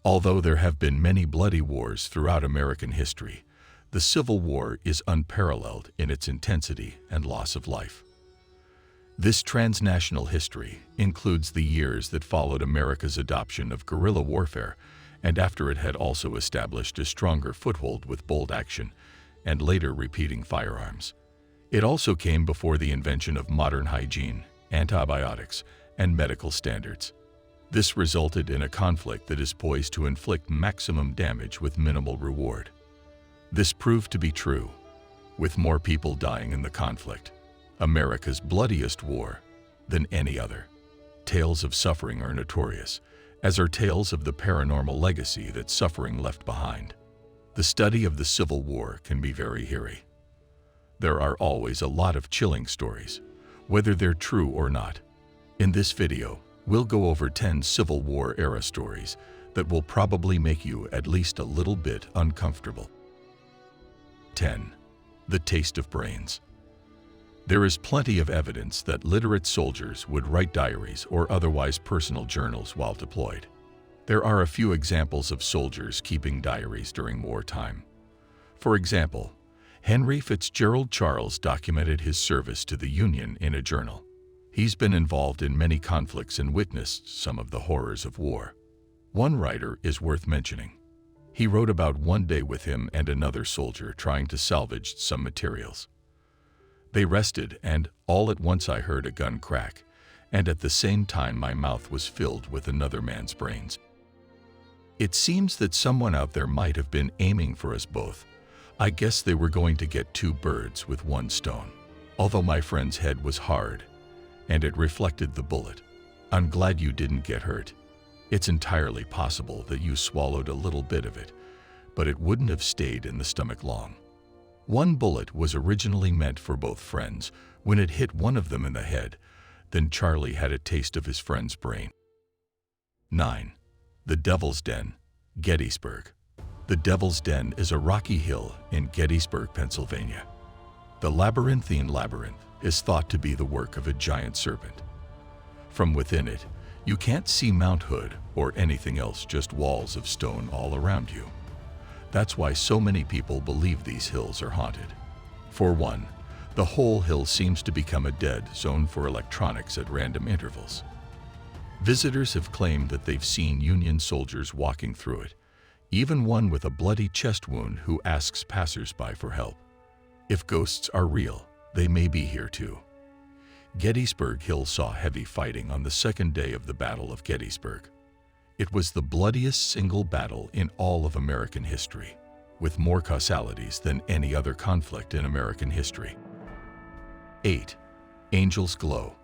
Although there have been many bloody wars throughout American history, the Civil War is unparalleled in its intensity and loss of life. This transnational history includes the years that followed America's adoption of guerrilla warfare, and after it had also established a stronger foothold with bold action and later repeating firearms. It also came before the invention of modern hygiene, antibiotics, and medical standards. This resulted in a conflict that is poised to inflict maximum damage with minimal reward. This proved to be true, with more people dying in the conflict, America's bloodiest war, than any other. Tales of suffering are notorious, as are tales of the paranormal legacy that suffering left behind. The study of the Civil War can be very eerie. There are always a lot of chilling stories, whether they're true or not. In this video, we'll go over 10 Civil War era stories that will probably make you at least a little bit uncomfortable. 10. The taste of brains. There is plenty of evidence that literate soldiers would write diaries or otherwise personal journals while deployed. There are a few examples of soldiers keeping diaries during wartime. For example, Henry Fitzgerald Charles documented his service to the Union in a journal. He's been involved in many conflicts and witnessed some of the horrors of war. One writer is worth mentioning. He wrote about one day with him and another soldier trying to salvage some materials. They rested, and all at once I heard a gun crack, and at the same time my mouth was filled with another man's brains. It seems that someone out there might have been aiming for us both. I guess they were going to get 2 birds with 1 stone. Although my friend's head was hard, and it reflected the bullet. I'm glad you didn't get hurt. It's entirely possible that you swallowed a little bit of it, but it wouldn't have stayed in the stomach long. One bullet was originally meant for both friends. When it hit one of them in the head, then Charlie had a taste of his friend's brain. 9. The Devil's Den, Gettysburg. The Devil's Den is a rocky hill in Gettysburg, Pennsylvania. The labyrinthine labyrinth is thought to be the work of a giant serpent. From within it, you can't see Mount Hood or anything else, just walls of stone all around you. That's why so many people believe these hills are haunted. For one, the whole hill seems to become a dead zone for electronics at random intervals. Visitors have claimed that they've seen Union soldiers walking through it, even one with a bloody chest wound who asks passersby for help. If ghosts are real, they may be here too. Gettysburg Hill saw heavy fighting on the second day of the Battle of Gettysburg. It was the bloodiest single battle in all of American history, with more causalities than any other conflict in American history. 8. Angel's Glow.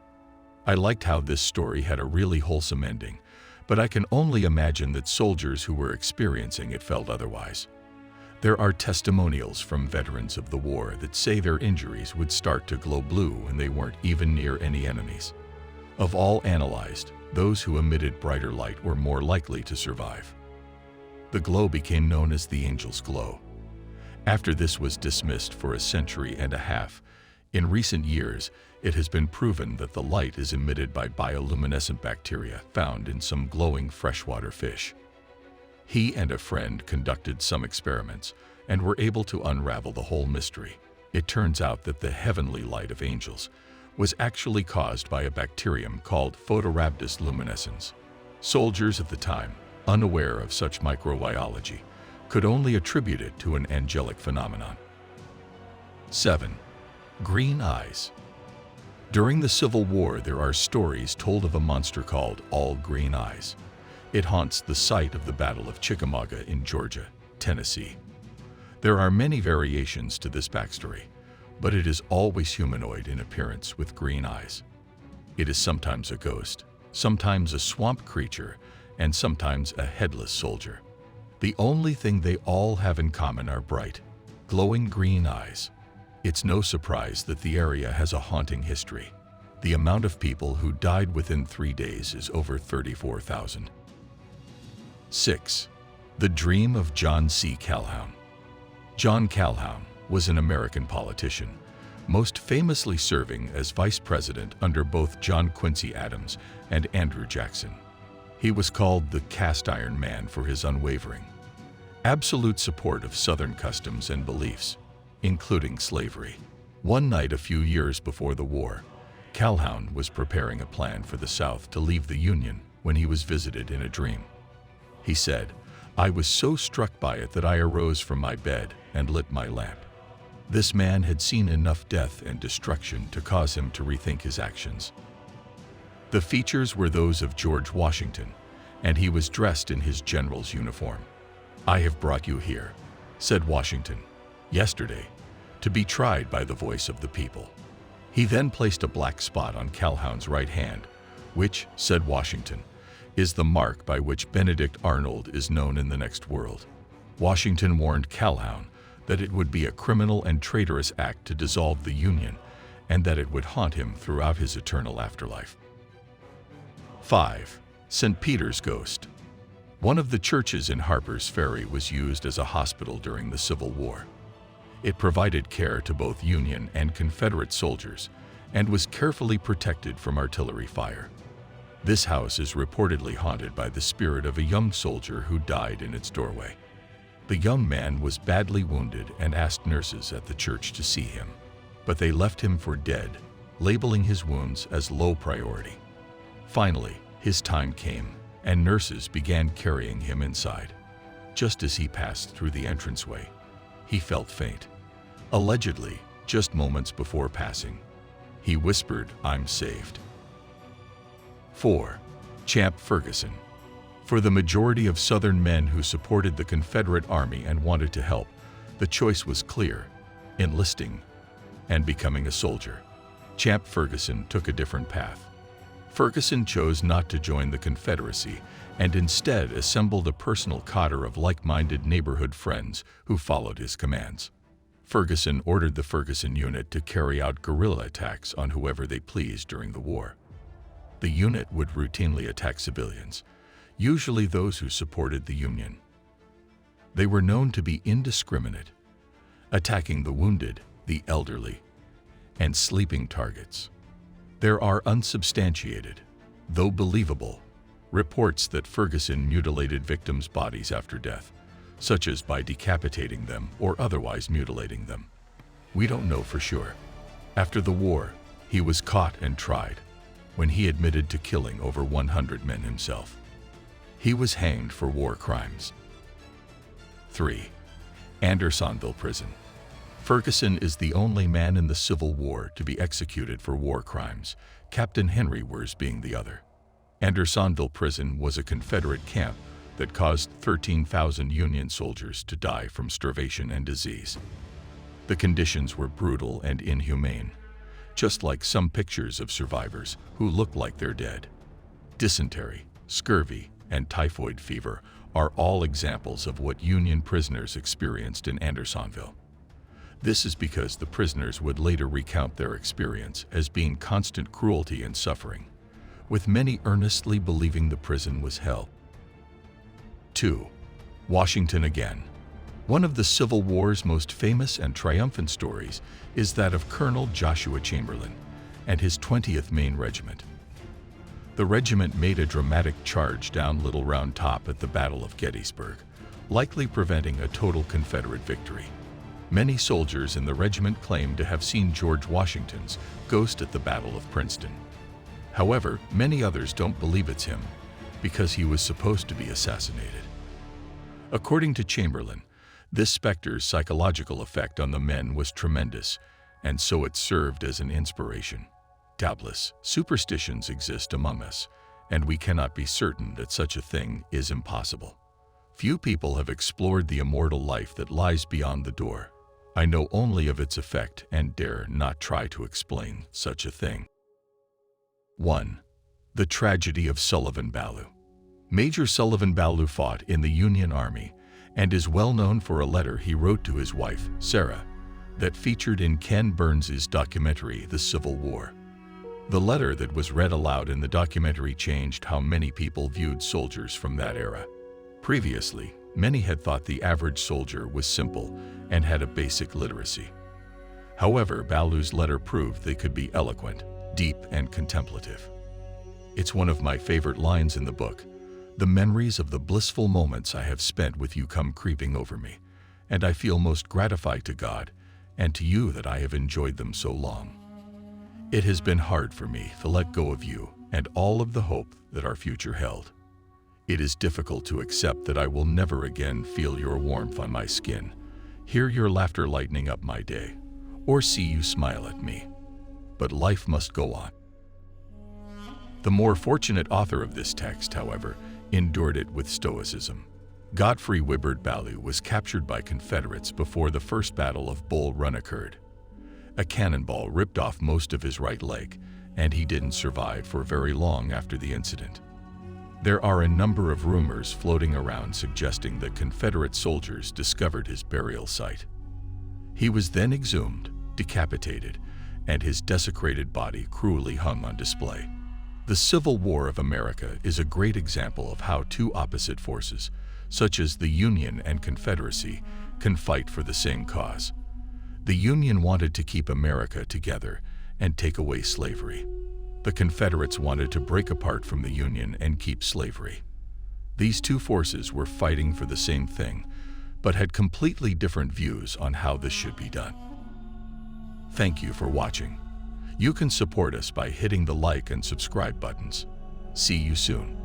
I liked how this story had a really wholesome ending, but I can only imagine that soldiers who were experiencing it felt otherwise. There are testimonials from veterans of the war that say their injuries would start to glow blue when they weren't even near any enemies. Of all analyzed, those who emitted brighter light were more likely to survive. The glow became known as the Angel's Glow. After this was dismissed for a century and a half, in recent years, it has been proven that the light is emitted by bioluminescent bacteria found in some glowing freshwater fish. He and a friend conducted some experiments and were able to unravel the whole mystery. It turns out that the heavenly light of angels was actually caused by a bacterium called Photorhabdus luminescens. Soldiers at the time, unaware of such microbiology, could only attribute it to an angelic phenomenon. 7. Green Eyes. During the Civil War, there are stories told of a monster called All Green Eyes. It haunts the site of the Battle of Chickamauga in Georgia, Tennessee. There are many variations to this backstory, but it is always humanoid in appearance with green eyes. It is sometimes a ghost, sometimes a swamp creature, and sometimes a headless soldier. The only thing they all have in common are bright, glowing green eyes. It's no surprise that the area has a haunting history. The amount of people who died within 3 days is over 34,000. 6. The Dream of John C. Calhoun. John Calhoun was an American politician, most famously serving as vice president under both John Quincy Adams and Andrew Jackson. He was called the Cast Iron Man for his unwavering, absolute support of Southern customs and beliefs, including slavery. One night a few years before the war, Calhoun was preparing a plan for the South to leave the Union when he was visited in a dream. He said, "I was so struck by it that I arose from my bed and lit my lamp." This man had seen enough death and destruction to cause him to rethink his actions. The features were those of George Washington, and he was dressed in his general's uniform. "I have brought you here," said Washington, "yesterday, to be tried by the voice of the people." He then placed a black spot on Calhoun's right hand, which, said Washington, is the mark by which Benedict Arnold is known in the next world. Washington warned Calhoun that it would be a criminal and traitorous act to dissolve the Union, and that it would haunt him throughout his eternal afterlife. 5. St. Peter's Ghost. One of the churches in Harper's Ferry was used as a hospital during the Civil War. It provided care to both Union and Confederate soldiers and was carefully protected from artillery fire. This house is reportedly haunted by the spirit of a young soldier who died in its doorway. The young man was badly wounded and asked nurses at the church to see him, but they left him for dead, labeling his wounds as low priority. Finally, his time came, and nurses began carrying him inside. Just as he passed through the entranceway, he felt faint. Allegedly, just moments before passing, he whispered, "I'm saved." 4. Champ Ferguson. For the majority of Southern men who supported the Confederate Army and wanted to help, the choice was clear: enlisting and becoming a soldier. Champ Ferguson took a different path. Ferguson chose not to join the Confederacy and instead assembled a personal cadre of like-minded neighborhood friends who followed his commands. Ferguson ordered the Ferguson unit to carry out guerrilla attacks on whoever they pleased during the war. The unit would routinely attack civilians, usually those who supported the Union. They were known to be indiscriminate, attacking the wounded, the elderly, and sleeping targets. There are unsubstantiated, though believable, reports that Ferguson mutilated victims' bodies after death, such as by decapitating them or otherwise mutilating them. We don't know for sure. After the war, he was caught and tried, when he admitted to killing over 100 men himself. He was hanged for war crimes. 3. Andersonville Prison. Ferguson is the only man in the Civil War to be executed for war crimes, Captain Henry Wers being the other. Andersonville Prison was a Confederate camp that caused 13,000 Union soldiers to die from starvation and disease. The conditions were brutal and inhumane, just like some pictures of survivors who look like they're dead. Dysentery, scurvy, and typhoid fever are all examples of what Union prisoners experienced in Andersonville. This is because the prisoners would later recount their experience as being constant cruelty and suffering, with many earnestly believing the prison was hell. 2. Washington again. One of the Civil War's most famous and triumphant stories is that of Colonel Joshua Chamberlain and his 20th Maine Regiment. The regiment made a dramatic charge down Little Round Top at the Battle of Gettysburg, likely preventing a total Confederate victory. Many soldiers in the regiment claim to have seen George Washington's ghost at the Battle of Princeton. However, many others don't believe it's him because he was supposed to be assassinated. According to Chamberlain, this specter's psychological effect on the men was tremendous, and so it served as an inspiration. Doubtless, superstitions exist among us, and we cannot be certain that such a thing is impossible. Few people have explored the immortal life that lies beyond the door. I know only of its effect and dare not try to explain such a thing. 1. The Tragedy of Sullivan Balu. Major Sullivan Balu fought in the Union Army and is well known for a letter he wrote to his wife, Sarah, that featured in Ken Burns's documentary, The Civil War. The letter that was read aloud in the documentary changed how many people viewed soldiers from that era. Previously, many had thought the average soldier was simple and had a basic literacy. However, Balu's letter proved they could be eloquent, deep, and contemplative. It's one of my favorite lines in the book. The memories of the blissful moments I have spent with you come creeping over me, and I feel most gratified to God and to you that I have enjoyed them so long. It has been hard for me to let go of you and all of the hope that our future held. It is difficult to accept that I will never again feel your warmth on my skin, hear your laughter lightening up my day, or see you smile at me. But life must go on. The more fortunate author of this text, however, endured it with stoicism. Godfrey Wibbert Balu was captured by Confederates before the First Battle of Bull Run occurred. A cannonball ripped off most of his right leg, and he didn't survive for very long after the incident. There are a number of rumors floating around suggesting that Confederate soldiers discovered his burial site. He was then exhumed, decapitated, and his desecrated body cruelly hung on display. The Civil War of America is a great example of how two opposite forces, such as the Union and Confederacy, can fight for the same cause. The Union wanted to keep America together and take away slavery. The Confederates wanted to break apart from the Union and keep slavery. These two forces were fighting for the same thing, but had completely different views on how this should be done. Thank you for watching. You can support us by hitting the like and subscribe buttons. See you soon.